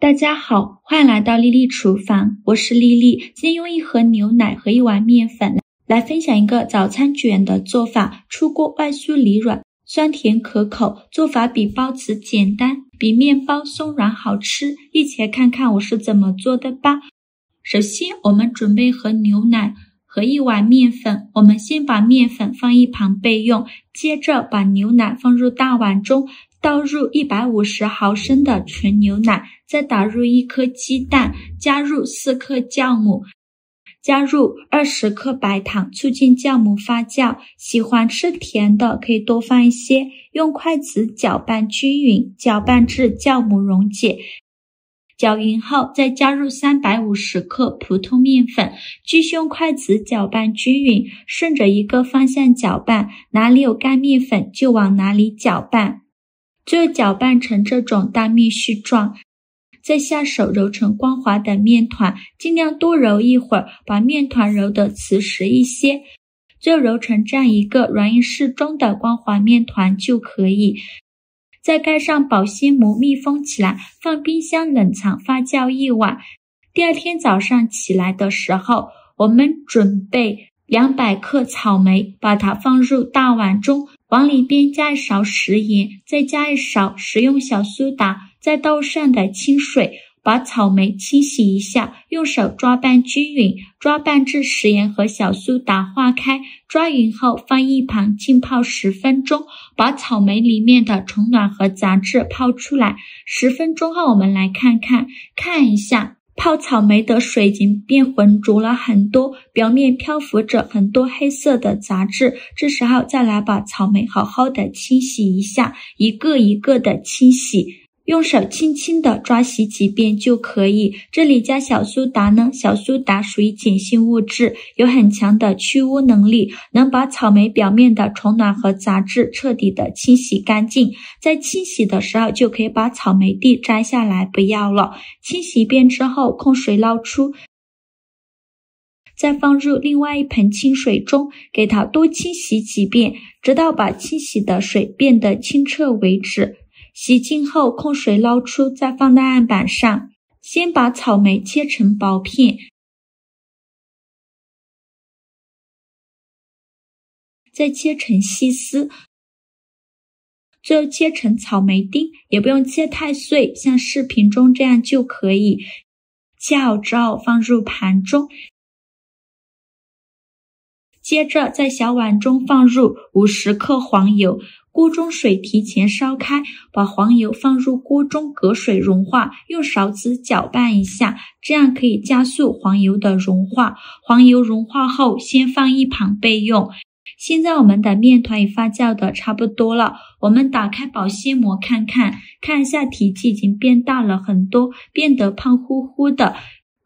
大家好，欢迎来到丽丽厨房，我是丽丽。今天用一盒牛奶和一碗面粉来分享一个早餐卷的做法，出锅外酥里软，酸甜可口，做法比包子简单，比面包松软好吃。一起来看看我是怎么做的吧。首先我们准备一盒牛奶和一碗面粉，我们先把面粉放一旁备用，接着把牛奶放入大碗中，倒入150毫升的纯牛奶，再打入1颗鸡蛋，加入4克酵母，加入20克白糖，促进酵母发酵。喜欢吃甜的可以多放一些，用筷子搅拌均匀，搅拌至酵母溶解。搅匀后再加入350克普通面粉，继续用筷子搅拌均匀，顺着一个方向搅拌，哪里有干面粉就往哪里搅拌。最后搅拌成这种大面絮状，再下手揉成光滑的面团，尽量多揉一会儿，把面团揉得瓷实一些。最后揉成这样一个软硬适中的光滑面团就可以。再盖上保鲜膜密封起来，放冰箱冷藏发酵1晚。第二天早上起来的时候，我们准备200克草莓，把它放入大碗中，往里边加一勺食盐，再加一勺食用小苏打，再倒上的清水，把草莓清洗一下，用手抓拌均匀，抓拌至食盐和小苏打化开，抓匀后放一旁浸泡10分钟，把草莓里面的虫卵和杂质泡出来。10分钟后我们来看一下，泡草莓的水已经变浑浊了很多，表面漂浮着很多黑色的杂质，这时候再来把草莓好好的清洗一下，一个一个的清洗，用手轻轻的抓洗几遍就可以。这里加小苏打呢，小苏打属于碱性物质，有很强的去污能力，能把草莓表面的虫卵和杂质彻底的清洗干净。在清洗的时候就可以把草莓蒂摘下来不要了。清洗一遍之后控水捞出，再放入另外一盆清水中，给它多清洗几遍，直到把清洗的水变得清澈为止。洗净后控水捞出，再放到案板上，先把草莓切成薄片，再切成细丝，最后切成草莓丁，也不用切太碎，像视频中这样就可以。切好之后放入盘中，接着在小碗中放入50克黄油，锅中水提前烧开，把黄油放入锅中隔水融化，用勺子搅拌一下，这样可以加速黄油的融化。黄油融化后先放一旁备用。现在我们的面团也发酵的差不多了，我们打开保鲜膜看一下，体积已经变大了很多，变得胖乎乎的，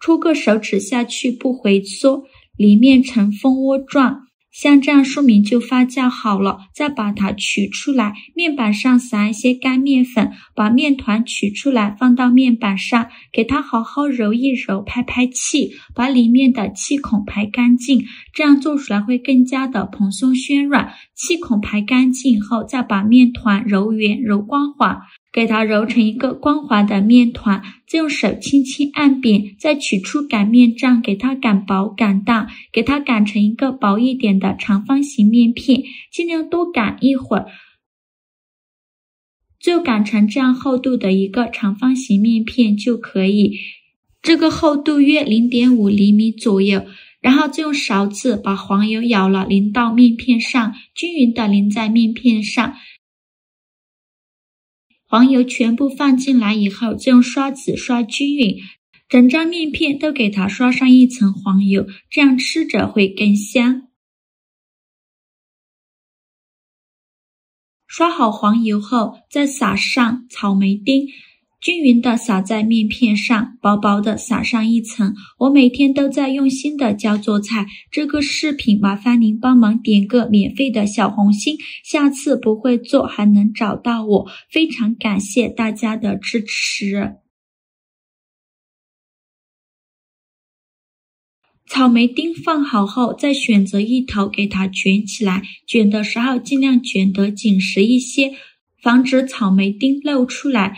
戳个手指下去不回缩，里面呈蜂窝状，像这样说明就发酵好了。再把它取出来，面板上撒一些干面粉，把面团取出来放到面板上，给它好好揉一揉，排排气，把里面的气孔排干净，这样做出来会更加的蓬松暄软。气孔排干净后，再把面团揉圆揉光滑，给它揉成一个光滑的面团，再用手轻轻按扁，再取出擀面杖，给它擀薄擀大，给它擀成一个薄一点的长方形面片，尽量多擀一会儿，最后擀成这样厚度的一个长方形面片就可以。这个厚度约 0.5 厘米左右，然后再用勺子把黄油舀了淋到面片上，均匀的淋在面片上。黄油全部放进来以后，再用刷子刷均匀，整张面片都给它刷上一层黄油，这样吃着会更香。刷好黄油后，再撒上草莓丁，均匀的撒在面片上，薄薄的撒上一层。我每天都在用心的教做菜，这个视频麻烦您帮忙点个免费的小红心，下次不会做还能找到我，非常感谢大家的支持。草莓丁放好后，再选择一头给它卷起来，卷的时候尽量卷得紧实一些，防止草莓丁露出来。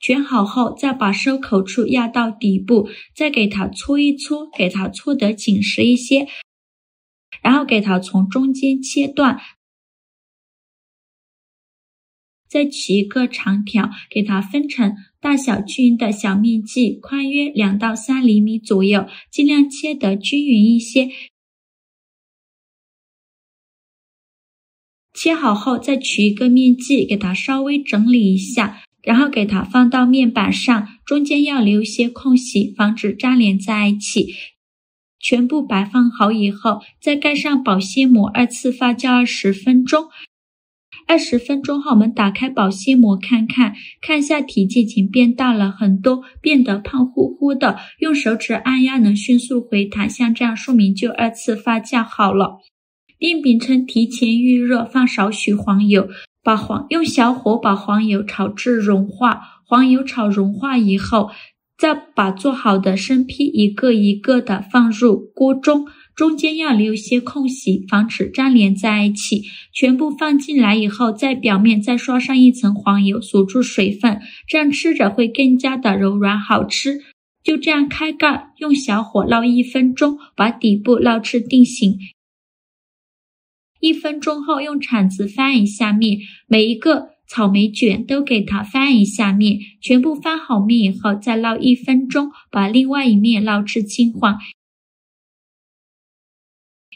卷好后，再把收口处压到底部，再给它搓一搓，给它搓得紧实一些，然后给它从中间切断，再取一个长条，给它分成大小均匀的小面剂，宽约2到3厘米左右，尽量切得均匀一些。切好后，再取一个面剂，给它稍微整理一下，然后给它放到面板上，中间要留一些空隙，防止粘连在一起。全部摆放好以后，再盖上保鲜膜，2次发酵20分钟。20分钟后，我们打开保鲜膜看一下体积已经变大了很多，变得胖乎乎的，用手指按压能迅速回弹，像这样说明就2次发酵好了。电饼铛提前预热，放少许黄油，用小火把黄油炒至融化。黄油炒融化以后，再把做好的生坯一个一个的放入锅中，中间要留些空隙，防止粘连在一起。全部放进来以后，在表面再刷上一层黄油，锁住水分，这样吃着会更加的柔软好吃。就这样开盖，用小火烙1分钟，把底部烙至定型。1分钟后，用铲子翻一下面，每一个草莓卷都给它翻一下面，全部翻好面以后，再烙1分钟，把另外一面烙至金黄。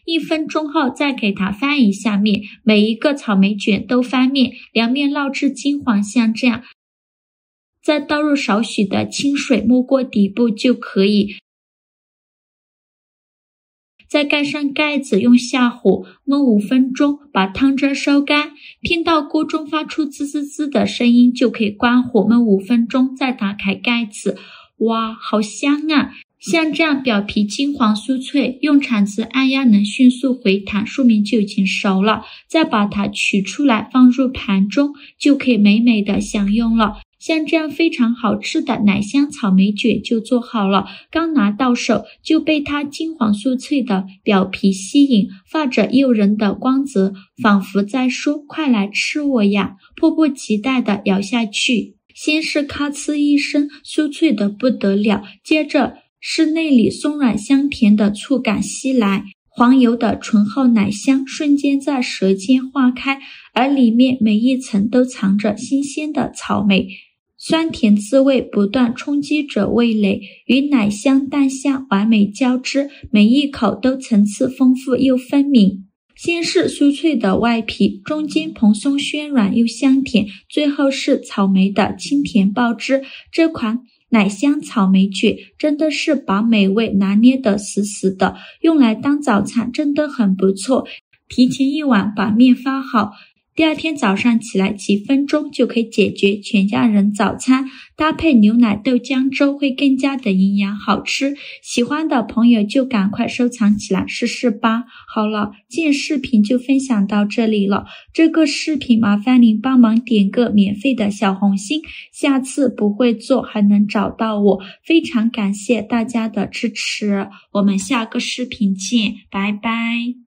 1分钟后，再给它翻一下面，每一个草莓卷都翻面，两面烙至金黄，像这样。再倒入少许的清水，没过底部就可以。再盖上盖子，用下火焖5分钟，把汤汁收干。听到锅中发出滋滋滋的声音，就可以关火焖5分钟，再打开盖子。哇，好香啊！像这样表皮金黄酥脆，用铲子按压能迅速回弹，说明就已经熟了。再把它取出来，放入盘中，就可以美美的享用了。像这样非常好吃的奶香草莓卷就做好了，刚拿到手就被它金黄酥脆的表皮吸引，发着诱人的光泽，仿佛在说快来吃我呀，迫不及待地咬下去。先是咔呲一声，酥脆的不得了，接着是内里松软香甜的触感袭来，黄油的醇厚奶香瞬间在舌尖化开，而里面每一层都藏着新鲜的草莓，酸甜滋味不断冲击着味蕾，与奶香淡香完美交织，每一口都层次丰富又分明。先是酥脆的外皮，中间蓬松暄软又香甜，最后是草莓的清甜爆汁。这款奶香草莓卷真的是把美味拿捏得死死的，用来当早餐真的很不错。提前1晚把面发好，第2天早上起来几分钟就可以解决全家人早餐，搭配牛奶豆浆粥会更加的营养好吃。喜欢的朋友就赶快收藏起来试试吧。好了，今天视频就分享到这里了，这个视频麻烦您帮忙点个免费的小红心，下次不会做还能找到我，非常感谢大家的支持，我们下个视频见，拜拜。